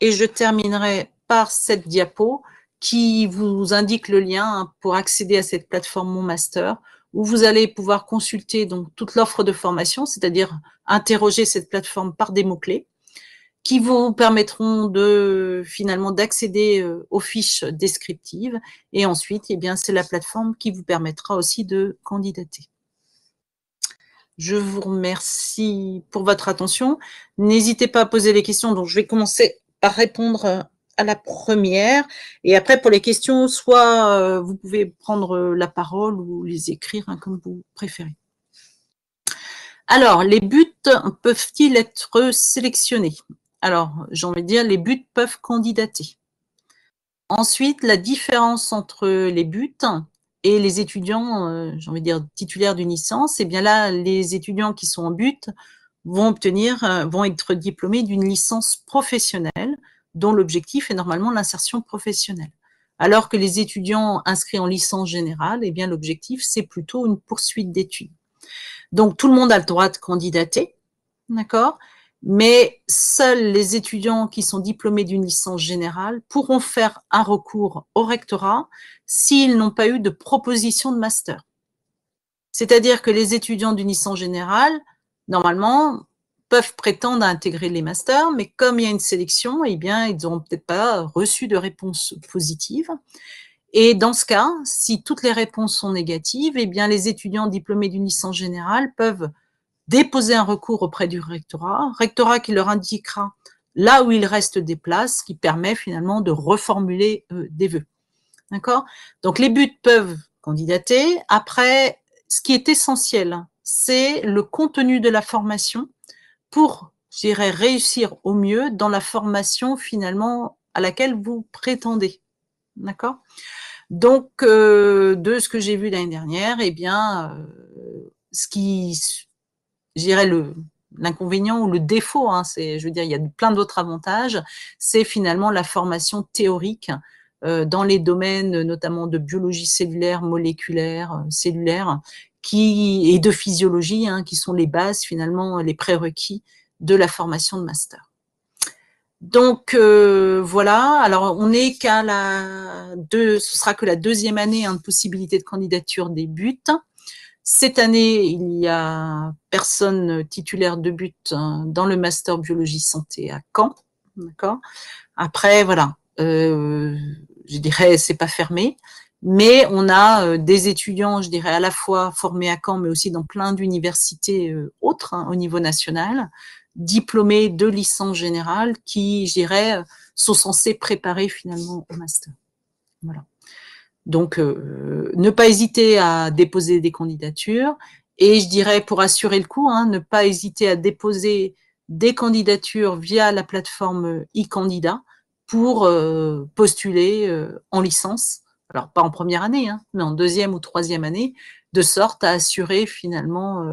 Et je terminerai par cette diapo qui vous indique le lien pour accéder à cette plateforme Mon Master, où vous allez pouvoir consulter donc toute l'offre de formation, c'est-à-dire interroger cette plateforme par des mots-clés, qui vous permettront de finalement d'accéder aux fiches descriptives. Et ensuite, eh bien, c'est la plateforme qui vous permettra aussi de candidater. Je vous remercie pour votre attention. N'hésitez pas à poser les questions. Donc, je vais commencer par répondre à la première. Et après, pour les questions, soit vous pouvez prendre la parole ou les écrire, hein, comme vous préférez. Alors, les buts peuvent-ils être sélectionnés? Alors, j'ai envie de dire, les buts peuvent candidater. Ensuite, la différence entre les buts et les étudiants, j'ai envie de dire, titulaires d'une licence, eh bien là, les étudiants qui sont en but vont être diplômés d'une licence professionnelle dont l'objectif est normalement l'insertion professionnelle. Alors que les étudiants inscrits en licence générale, eh bien l'objectif, c'est plutôt une poursuite d'études. Donc, tout le monde a le droit de candidater, d'accord? Mais seuls les étudiants qui sont diplômés d'une licence générale pourront faire un recours au rectorat s'ils n'ont pas eu de proposition de master. C'est-à-dire que les étudiants d'une licence générale, normalement, peuvent prétendre à intégrer les masters, mais comme il y a une sélection, eh bien, ils n'auront peut-être pas reçu de réponse positive. Et dans ce cas, si toutes les réponses sont négatives, eh bien, les étudiants diplômés d'une licence générale peuvent déposer un recours auprès du rectorat qui leur indiquera là où il reste des places, qui permet finalement de reformuler des vœux. D'accord? Donc, les buts peuvent candidater. Après, ce qui est essentiel, c'est le contenu de la formation pour, je dirais, réussir au mieux dans la formation finalement à laquelle vous prétendez. D'accord? Donc, de ce que j'ai vu l'année dernière, eh bien, ce qui, je dirais, l'inconvénient ou le défaut, hein, je veux dire, il y a plein d'autres avantages, c'est finalement la formation théorique dans les domaines notamment de biologie cellulaire, moléculaire, cellulaire, et de physiologie, hein, qui sont les bases finalement, les prérequis de la formation de master. Donc voilà, alors on n'est qu'à ce sera que la deuxième année de possibilité de candidature des buts. Cette année, il n'y a personne titulaire de but dans le master biologie santé à Caen, d'accord. Après, voilà, je dirais c'est pas fermé, mais on a des étudiants, je dirais à la fois formés à Caen, mais aussi dans plein d'universités autres au niveau national, diplômés de licence générale, qui, je dirais, sont censés préparer finalement au master. Voilà. Donc, ne pas hésiter à déposer des candidatures et je dirais, pour assurer le coup, hein, ne pas hésiter à déposer des candidatures via la plateforme e-candidat pour postuler en licence. Alors, pas en première année, hein, mais en deuxième ou troisième année, de sorte à assurer finalement,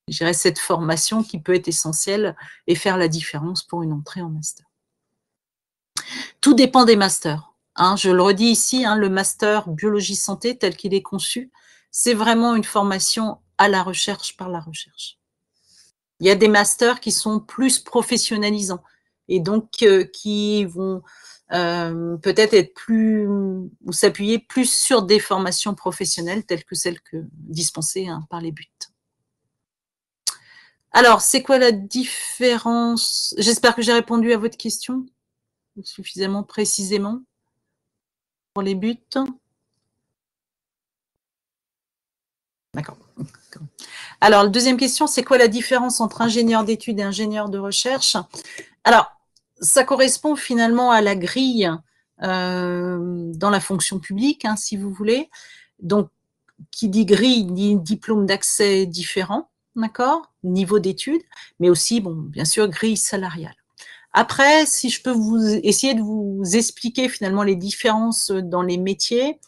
je dirais, cette formation qui peut être essentielle et faire la différence pour une entrée en master. Tout dépend des masters. Hein, je le redis ici, hein, le master biologie santé tel qu'il est conçu, c'est vraiment une formation à la recherche par la recherche. Il y a des masters qui sont plus professionnalisants et donc qui vont peut-être être plus ou s'appuyer plus sur des formations professionnelles telles que celles dispensées par les buts. Alors, c'est quoi la différence? J'espère que j'ai répondu à votre question suffisamment précisément pour les buts. D'accord. Alors, la deuxième question, c'est quoi la différence entre ingénieur d'études et ingénieur de recherche? Alors, ça correspond finalement à la grille dans la fonction publique, hein, si vous voulez. Donc, qui dit grille, dit diplôme d'accès différent, d'accord, niveau d'études, mais aussi, bon, bien sûr, grille salariale. Après, si je peux essayer de vous expliquer finalement les différences dans les métiers,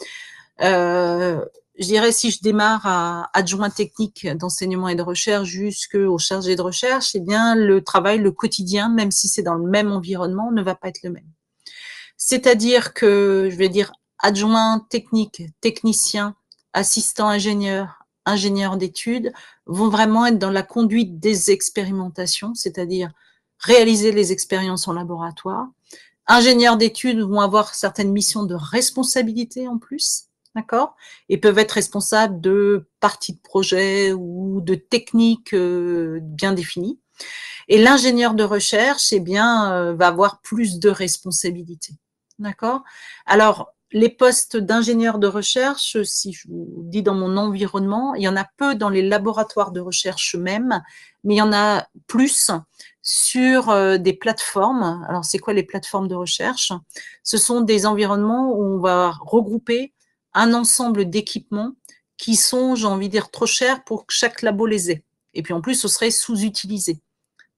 je dirais, si je démarre à adjoint technique d'enseignement et de recherche jusqu'au chargé de recherche, eh bien, le travail, le quotidien, même si c'est dans le même environnement, ne va pas être le même. C'est-à-dire que, je vais dire, adjoint technique, technicien, assistant ingénieur, ingénieur d'études, vont vraiment être dans la conduite des expérimentations, c'est-à-dire réaliser les expériences en laboratoire. Ingénieurs d'études vont avoir certaines missions de responsabilité en plus, d'accord, et peuvent être responsables de parties de projet ou de techniques bien définies. Et l'ingénieur de recherche, eh bien, va avoir plus de responsabilités, d'accord. Alors, les postes d'ingénieur de recherche, si je vous dis dans mon environnement, il y en a peu dans les laboratoires de recherche eux-mêmes, mais il y en a plus sur des plateformes. Alors, c'est quoi les plateformes de recherche? Ce sont des environnements où on va regrouper un ensemble d'équipements qui sont, j'ai envie de dire, trop chers pour que chaque labo les ait. Et puis en plus, ce serait sous-utilisé.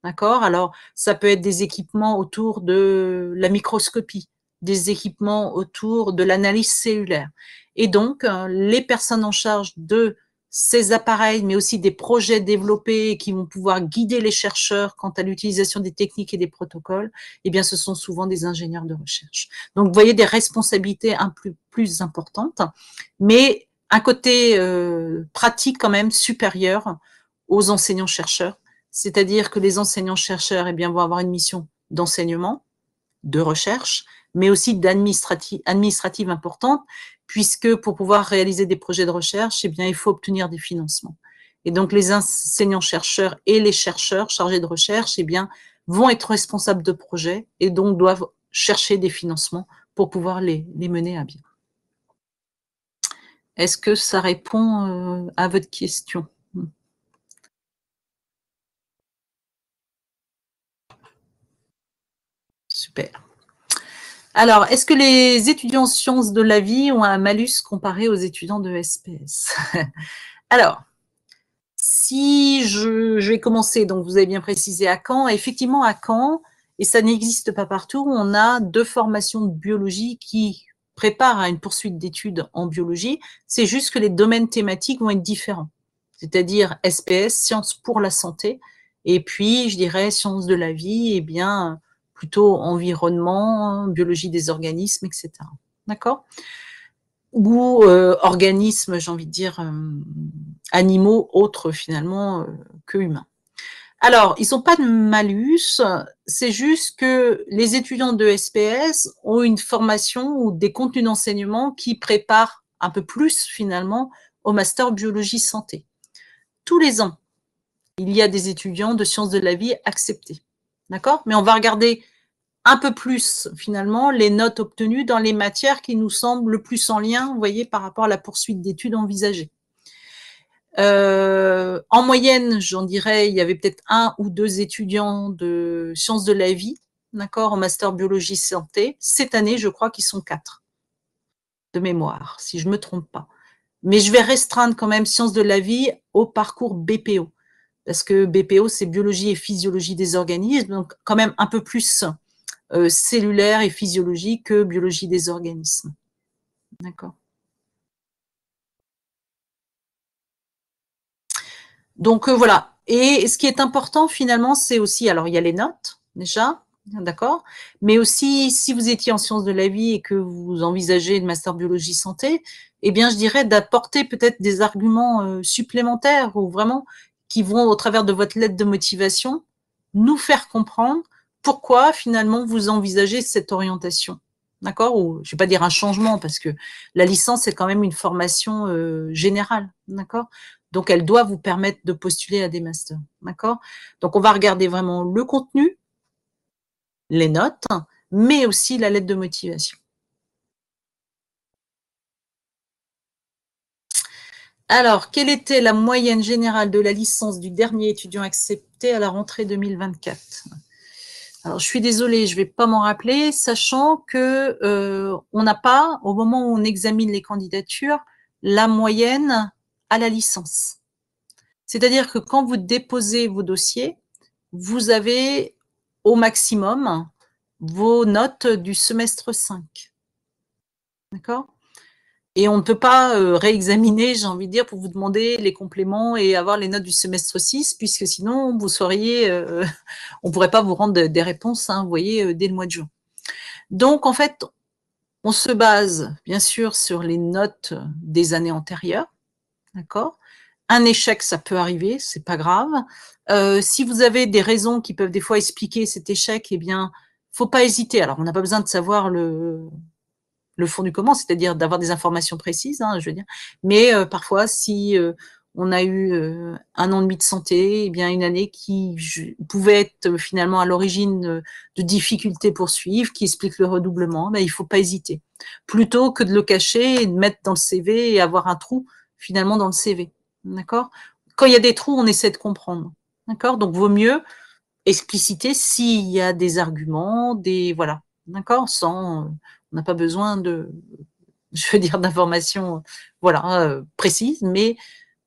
D'accord? Alors, ça peut être des équipements autour de la microscopie, des équipements autour de l'analyse cellulaire. Et donc, les personnes en charge de ces appareils, mais aussi des projets développés qui vont pouvoir guider les chercheurs quant à l'utilisation des techniques et des protocoles, eh bien, ce sont souvent des ingénieurs de recherche. Donc, vous voyez des responsabilités plus importantes, mais un côté pratique quand même supérieur aux enseignants-chercheurs, c'est-à-dire que les enseignants-chercheurs eh bien, vont avoir une mission d'enseignement, de recherche, mais aussi administrative importante, puisque pour pouvoir réaliser des projets de recherche, eh bien, il faut obtenir des financements. Et donc, les enseignants-chercheurs et les chercheurs chargés de recherche eh bien, vont être responsables de projets et donc doivent chercher des financements pour pouvoir les mener à bien. Est-ce que ça répond à votre question? Super. Alors, est-ce que les étudiants en sciences de la vie ont un malus comparé aux étudiants de SPS? Alors, si je vais commencer, donc vous avez bien précisé à Caen. Effectivement, à Caen, et ça n'existe pas partout, on a 2 formations de biologie qui préparent à une poursuite d'études en biologie. C'est juste que les domaines thématiques vont être différents. C'est-à-dire SPS, sciences pour la santé, et puis, je dirais, sciences de la vie, eh bien, plutôt environnement, biologie des organismes, etc. D'accord? Ou organismes, j'ai envie de dire, animaux autres finalement que humains. Alors, ils n'ont pas de malus, c'est juste que les étudiants de SPS ont une formation ou des contenus d'enseignement qui préparent un peu plus finalement au master biologie santé. Tous les ans, il y a des étudiants de sciences de la vie acceptés. D'accord? Mais on va regarder un peu plus finalement les notes obtenues dans les matières qui nous semblent le plus en lien, vous voyez, par rapport à la poursuite d'études envisagée. En moyenne, j'en dirais, il y avait peut-être 1 ou 2 étudiants de sciences de la vie, d'accord, en master biologie santé. Cette année, je crois qu'ils sont 4 de mémoire, si je ne me trompe pas. Mais je vais restreindre quand même sciences de la vie au parcours BPO, parce que BPO, c'est biologie et physiologie des organismes, donc quand même un peu plus cellulaire et physiologique que biologie des organismes. D'accord. Donc voilà. Et ce qui est important finalement, c'est aussi, alors il y a les notes déjà, d'accord, mais aussi si vous étiez en sciences de la vie et que vous envisagez le master biologie santé, eh bien je dirais d'apporter peut-être des arguments supplémentaires ou vraiment qui vont au travers de votre lettre de motivation nous faire comprendre pourquoi finalement vous envisagez cette orientation. D'accord? Ou je ne vais pas dire un changement parce que la licence c'est quand même une formation générale, d'accord? Donc, elle doit vous permettre de postuler à des masters. D'accord? Donc, on va regarder vraiment le contenu, les notes, mais aussi la lettre de motivation. Alors, quelle était la moyenne générale de la licence du dernier étudiant accepté à la rentrée 2024? Alors, je suis désolée, je ne vais pas m'en rappeler, sachant que on n'a pas, au moment où on examine les candidatures, la moyenne à la licence. C'est-à-dire que quand vous déposez vos dossiers, vous avez au maximum vos notes du semestre 5. D'accord? Et on ne peut pas réexaminer, j'ai envie de dire, pour vous demander les compléments et avoir les notes du semestre 6, puisque sinon, vous seriez, on ne pourrait pas vous rendre des réponses, hein, vous voyez, dès le mois de juin. Donc, en fait, on se base, bien sûr, sur les notes des années antérieures, d'accord? Un échec, ça peut arriver, c'est pas grave. Si vous avez des raisons qui peuvent des fois expliquer cet échec, eh bien, faut pas hésiter. Alors, on n'a pas besoin de savoir le fond du comment, c'est-à-dire d'avoir des informations précises, hein, je veux dire. Mais parfois, si on a eu un an et demi de santé, eh bien une année qui pouvait être finalement à l'origine de difficultés pour suivre, qui explique le redoublement, ben, il ne faut pas hésiter. Plutôt que de le cacher et de mettre dans le CV et avoir un trou finalement dans le CV. D'accord? Quand il y a des trous, on essaie de comprendre. D'accord? Donc, vaut mieux expliciter s'il y a des arguments, des voilà, d'accord, sans, on n'a pas besoin de, je veux dire, d'informations, voilà, précises, mais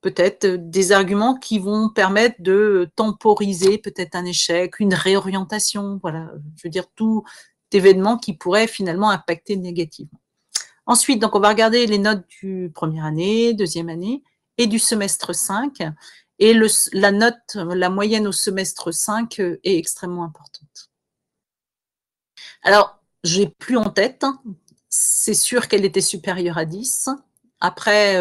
peut-être des arguments qui vont permettre de temporiser peut-être un échec, une réorientation, voilà, je veux dire tout événement qui pourrait finalement impacter négativement. Ensuite, donc on va regarder les notes du première année, deuxième année et du semestre 5. Et la note, la moyenne au semestre 5 est extrêmement importante. Alors, j'ai plus en tête. C'est sûr qu'elle était supérieure à 10. Après,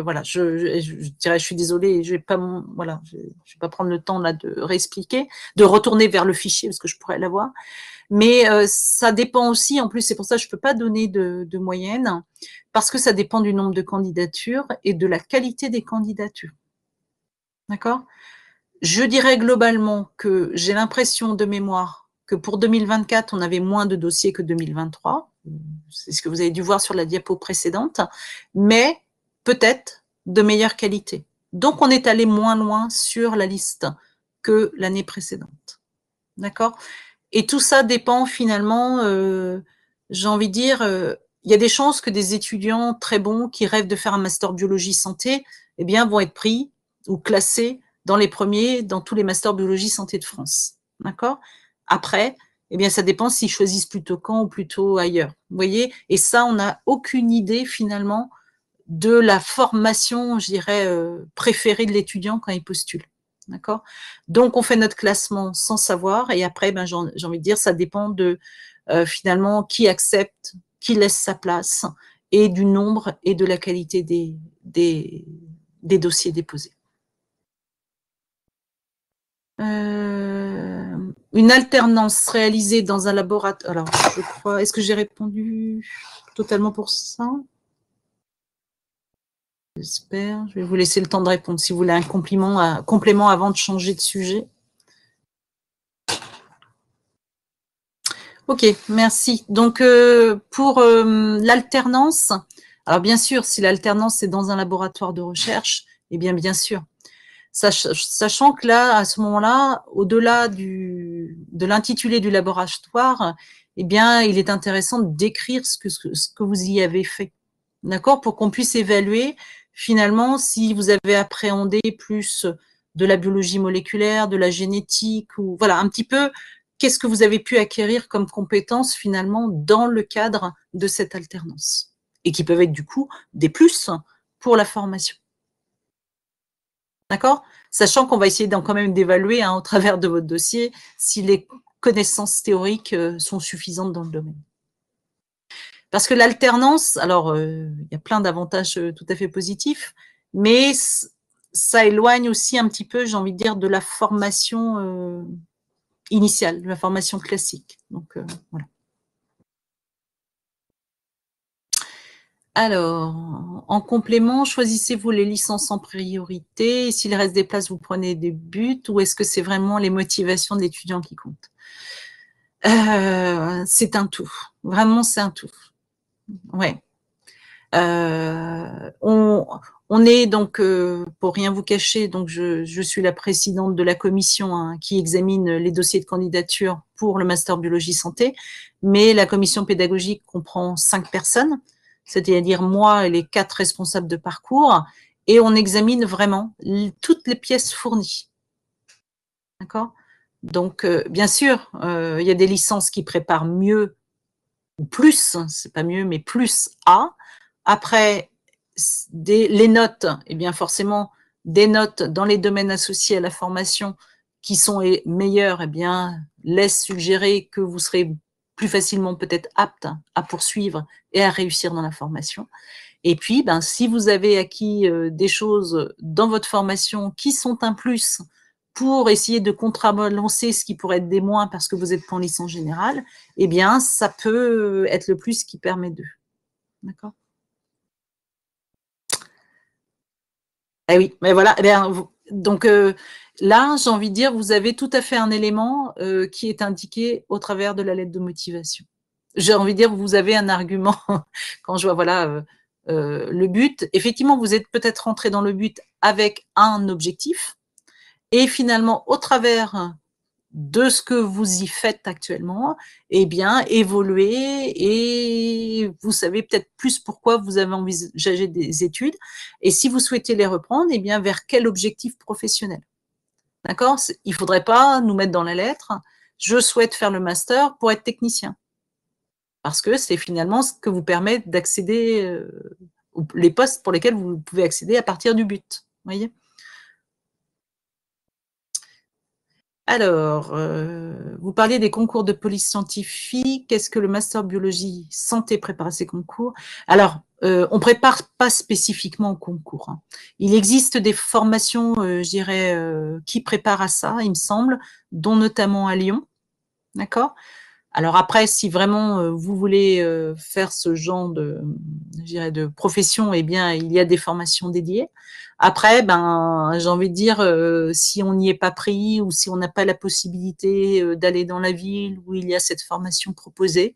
voilà, je dirais, je suis désolée, je vais pas, voilà, je vais pas prendre le temps là de réexpliquer, de retourner vers le fichier parce que je pourrais l'avoir. Mais ça dépend aussi, en plus, c'est pour ça que je ne peux pas donner de moyenne, parce que ça dépend du nombre de candidatures et de la qualité des candidatures. D'accord? Je dirais globalement que j'ai l'impression de mémoire que pour 2024, on avait moins de dossiers que 2023. C'est ce que vous avez dû voir sur la diapo précédente, mais peut-être de meilleure qualité. Donc, on est allé moins loin sur la liste que l'année précédente. D'accord? Et tout ça dépend finalement, j'ai envie de dire, il y a des chances que des étudiants très bons qui rêvent de faire un master biologie santé, eh bien, vont être pris ou classés dans les premiers dans tous les masters biologie santé de France. D'accord? Après, eh bien, ça dépend s'ils choisissent plutôt Caen ou plutôt ailleurs. Vous voyez? Et ça, on n'a aucune idée finalement de la formation, je dirais, préférée de l'étudiant quand il postule. D'accord? Donc, on fait notre classement sans savoir, et après, ben, j'ai envie de dire, ça dépend de finalement qui accepte, qui laisse sa place, et du nombre et de la qualité des dossiers déposés. Une alternance réalisée dans un laboratoire. Alors, je crois, est-ce que j'ai répondu totalement pour ça? J'espère. Je vais vous laisser le temps de répondre si vous voulez un complément avant de changer de sujet. Ok, merci. Donc, pour l'alternance, alors bien sûr, si l'alternance est dans un laboratoire de recherche, eh bien sûr. Sachant que là, à ce moment-là, au-delà de l'intitulé du laboratoire, eh bien, il est intéressant de décrire ce que vous y avez fait. D'accord? Pour qu'on puisse évaluer finalement si vous avez appréhendé plus de la biologie moléculaire, de la génétique, ou voilà, un petit peu qu'est-ce que vous avez pu acquérir comme compétences finalement dans le cadre de cette alternance. Et qui peuvent être du coup des plus pour la formation. D'accord? Sachant qu'on va essayer quand même d'évaluer au travers de votre dossier si les connaissances théoriques sont suffisantes dans le domaine. Parce que l'alternance, alors il y a plein d'avantages tout à fait positifs, mais ça éloigne aussi un petit peu, j'ai envie de dire, de la formation initiale, de la formation classique. Donc voilà. Alors, en complément, choisissez-vous les licences en priorité? S'il reste des places, vous prenez des buts, ou est-ce que c'est vraiment les motivations de l'étudiant qui comptent? C'est un tout. Vraiment, c'est un tout. Ouais. On est donc, pour rien vous cacher, donc je suis la présidente de la commission qui examine les dossiers de candidature pour le master biologie santé, mais la commission pédagogique comprend 5 personnes, c'est-à-dire moi et les 4 responsables de parcours, et on examine vraiment toutes les pièces fournies. D'accord? Donc, bien sûr, il y a des licences qui préparent mieux ou plus, c'est pas mieux, mais plus à Après, les notes, eh bien forcément, des notes dans les domaines associés à la formation qui sont meilleures, eh bien, laissent suggérer que vous serez plus facilement peut-être apte à poursuivre et à réussir dans la formation. Et puis, ben, si vous avez acquis des choses dans votre formation qui sont un plus pour essayer de contrebalancer ce qui pourrait être des moins parce que vous êtes pas en licence générale, eh bien, ça peut être le plus qui permet d'eux. D'accord? Eh oui, mais voilà, eh bien, donc là, j'ai envie de dire, vous avez tout à fait un élément qui est indiqué au travers de la lettre de motivation. J'ai envie de dire, vous avez un argument quand je vois, voilà, le but. Effectivement, vous êtes peut-être rentré dans le but avec un objectif et finalement, au travers de ce que vous y faites actuellement, eh bien, évoluer et vous savez peut-être plus pourquoi vous avez envisagé des études et si vous souhaitez les reprendre, eh bien, vers quel objectif professionnel. D'accord? Il ne faudrait pas nous mettre dans la lettre, je souhaite faire le master pour être technicien. Parce que c'est finalement ce que vous permet d'accéder, les postes pour lesquels vous pouvez accéder à partir du but. Vous voyez? Alors, vous parliez des concours de police scientifique. Est-ce que le master biologie santé prépare à ces concours? Alors, on prépare pas spécifiquement au concours, hein. Il existe des formations, je dirais, qui préparent à ça, il me semble, dont notamment à Lyon, d'accord? Alors après, si vraiment vous voulez faire ce genre de, je dirais, de profession, eh bien, il y a des formations dédiées. Après, ben, j'ai envie de dire, si on n'y est pas pris ou si on n'a pas la possibilité d'aller dans la ville où il y a cette formation proposée,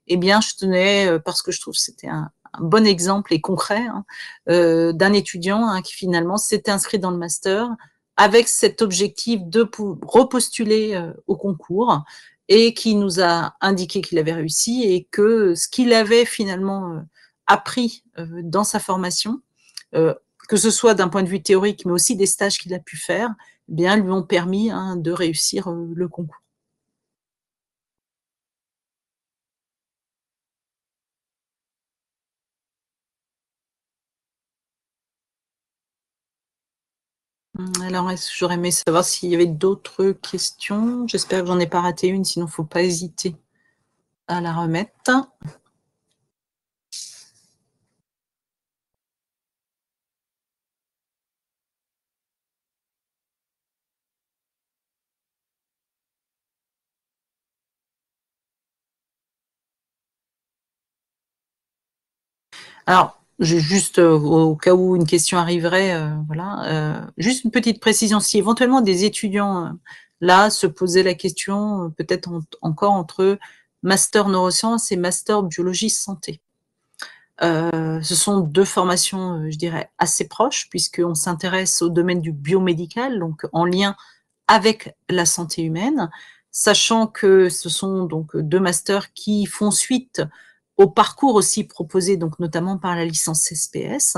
eh bien, je tenais, parce que je trouve que c'était un bon exemple et concret hein, d'un étudiant hein, qui finalement s'était inscrit dans le master avec cet objectif de repostuler au concours et qui nous a indiqué qu'il avait réussi et que ce qu'il avait finalement appris dans sa formation, euh, que ce soit d'un point de vue théorique, mais aussi des stages qu'il a pu faire, eh bien, lui ont permis hein, de réussir le concours. Alors, j'aurais aimé savoir s'il y avait d'autres questions. J'espère que j'en ai pas raté une, sinon il ne faut pas hésiter à la remettre. Alors, j'ai juste, au cas où une question arriverait, voilà, juste une petite précision. Si éventuellement des étudiants, là, se posaient la question, peut-être encore entre master neurosciences et master biologie santé. Ce sont 2 formations, je dirais assez proches puisqu'on s'intéresse au domaine du biomédical, donc en lien avec la santé humaine, sachant que ce sont donc 2 masters qui font suite au parcours aussi proposé, donc notamment par la licence SPS.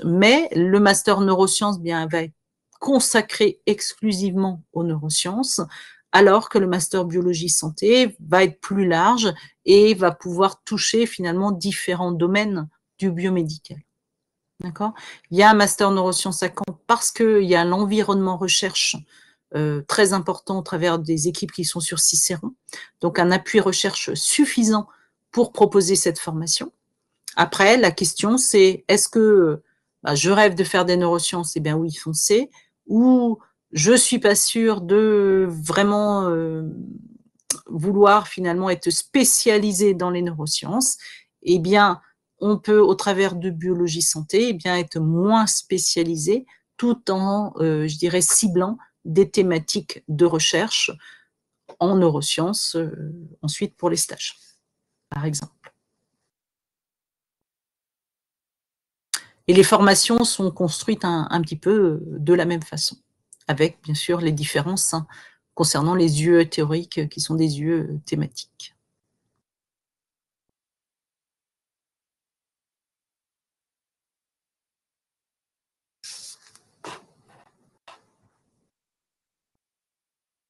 Mais le master neurosciences bien, va être consacré exclusivement aux neurosciences, alors que le master biologie santé va être plus large et va pouvoir toucher finalement différents domaines du biomédical. D'accord? Il y a un master neurosciences à Caen parce qu'il y a l'environnement recherche très important au travers des équipes qui sont sur Cicéron, donc un appui recherche suffisant pour proposer cette formation. Après, la question, c'est est-ce que bah, je rêve de faire des neurosciences? Eh bien oui, foncez. Ou je suis pas sûre de vraiment vouloir finalement être spécialisé dans les neurosciences. Eh bien, on peut, au travers de biologie santé, eh bien, être moins spécialisé tout en, je dirais, ciblant des thématiques de recherche en neurosciences, ensuite pour les stages, par exemple. Et les formations sont construites un petit peu de la même façon, avec bien sûr les différences hein, concernant les UE théoriques qui sont des UE thématiques.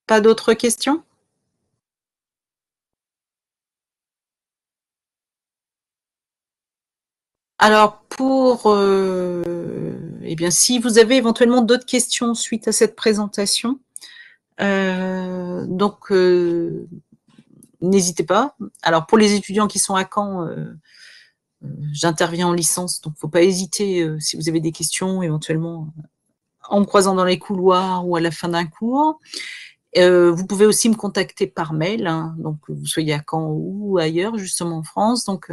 Pas d'autres questions? Alors eh bien, si vous avez éventuellement d'autres questions suite à cette présentation, donc n'hésitez pas. Alors pour les étudiants qui sont à Caen, j'interviens en licence, donc faut pas hésiter si vous avez des questions, éventuellement en me croisant dans les couloirs ou à la fin d'un cours. Vous pouvez aussi me contacter par mail, hein, donc que vous soyez à Caen ou ailleurs, justement en France. Donc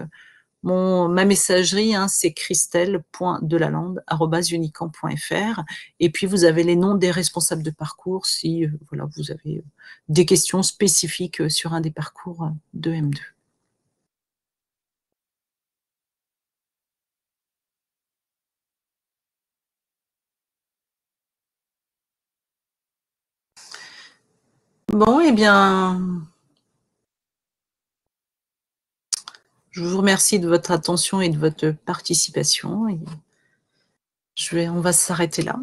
ma messagerie, hein, c'est christelle.delalande@unicamp.fr. Et puis vous avez les noms des responsables de parcours si voilà, vous avez des questions spécifiques sur un des parcours de M2. Bon, eh bien, je vous remercie de votre attention et de votre participation. Et on va s'arrêter là.